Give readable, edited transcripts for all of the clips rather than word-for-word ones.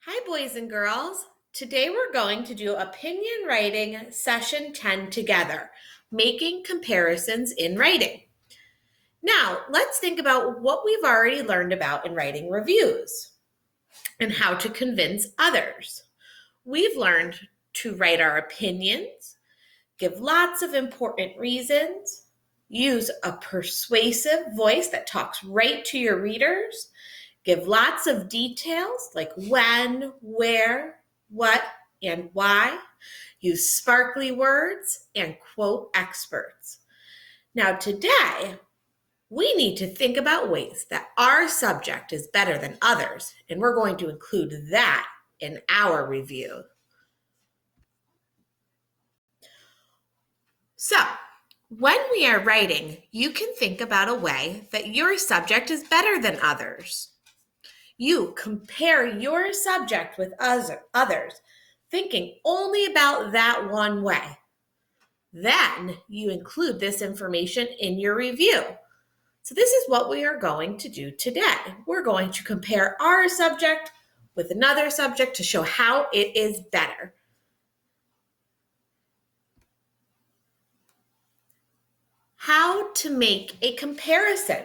Hi, boys and girls. Today we're going to do opinion writing session 10 together, making comparisons in writing. Now, let's think about what we've already learned about in writing reviews and how to convince others. We've learned to write our opinions, give lots of important reasons, use a persuasive voice that talks right to your readers, give lots of details like when, where, what, and why. Use sparkly words and quote experts. Now, today, we need to think about ways that our subject is better than others, and we're going to include that in our review. So, when we are writing, you can think about a way that your subject is better than others. You compare your subject with others, thinking only about that one way. Then you include this information in your review. So this is what we are going to do today. We're going to compare our subject with another subject to show how it is better. How to make a comparison.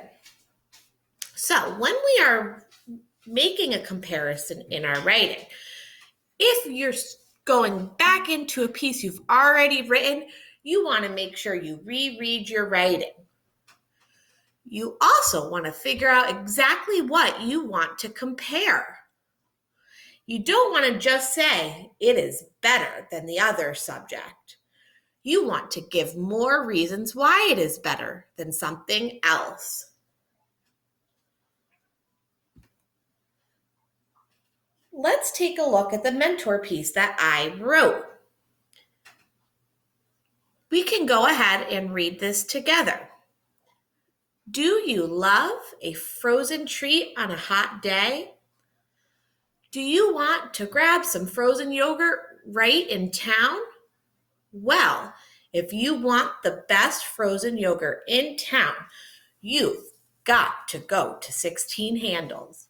So when we are making a comparison in our writing, if you're going back into a piece you've already written, you want to make sure you reread your writing. You also want to figure out exactly what you want to compare. You don't want to just say it is better than the other subject. You want to give more reasons why it is better than something else. Let's take a look at the mentor piece that I wrote. We can go ahead and read this together. Do you love a frozen treat on a hot day? Do you want to grab some frozen yogurt right in town? Well, if you want the best frozen yogurt in town, you've got to go to 16 Handles.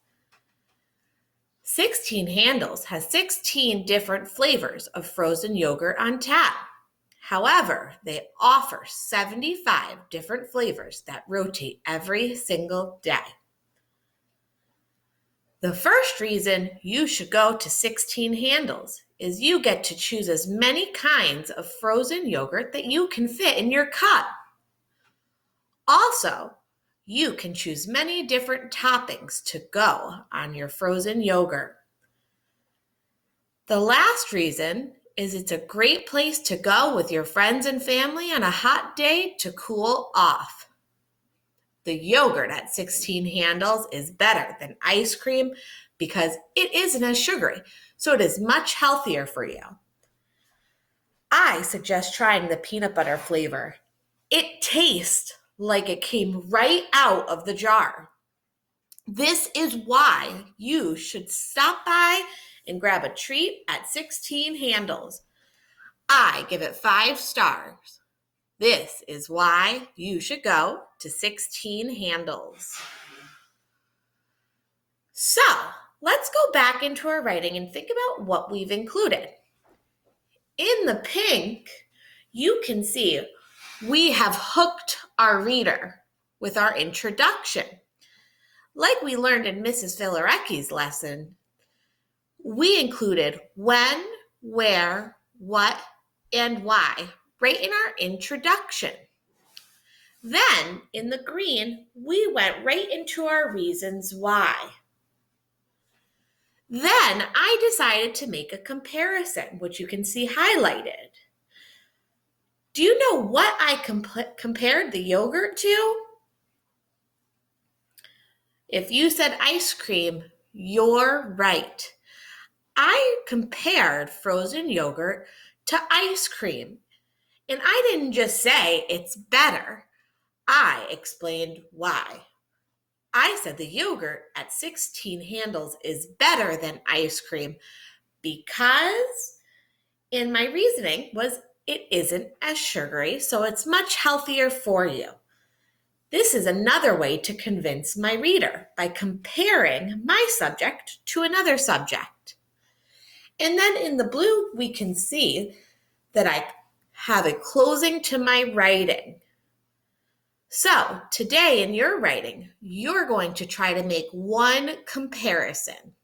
16 Handles has 16 different flavors of frozen yogurt on tap. However, they offer 75 different flavors that rotate every single day. The first reason you should go to 16 Handles is you get to choose as many kinds of frozen yogurt that you can fit in your cup. Also, you can choose many different toppings to go on your frozen yogurt. The last reason is it's a great place to go with your friends and family on a hot day to cool off. The yogurt at 16 Handles is better than ice cream because it isn't as sugary, so it is much healthier for you. I suggest trying the peanut butter flavor. It tastes like it came right out of the jar. This is why you should stop by and grab a treat at 16 Handles. I give it 5 stars. This is why you should go to 16 Handles. So, let's go back into our writing and think about what we've included. In the pink, you can see we have hooked our reader with our introduction. Like we learned in Mrs. Filarecki's lesson, we included when, where, what, and why right in our introduction. Then, in the green, we went right into our reasons why. Then I decided to make a comparison, which you can see highlighted. Do you know what I compared the yogurt to? If you said ice cream, you're right. I compared frozen yogurt to ice cream. And I didn't just say it's better. I explained why. I said the yogurt at 16 Handles is better than ice cream because, in my reasoning, was it isn't as sugary, so it's much healthier for you. This is another way to convince my reader by comparing my subject to another subject. And then in the blue, we can see that I have a closing to my writing. So today in your writing, you're going to try to make one comparison.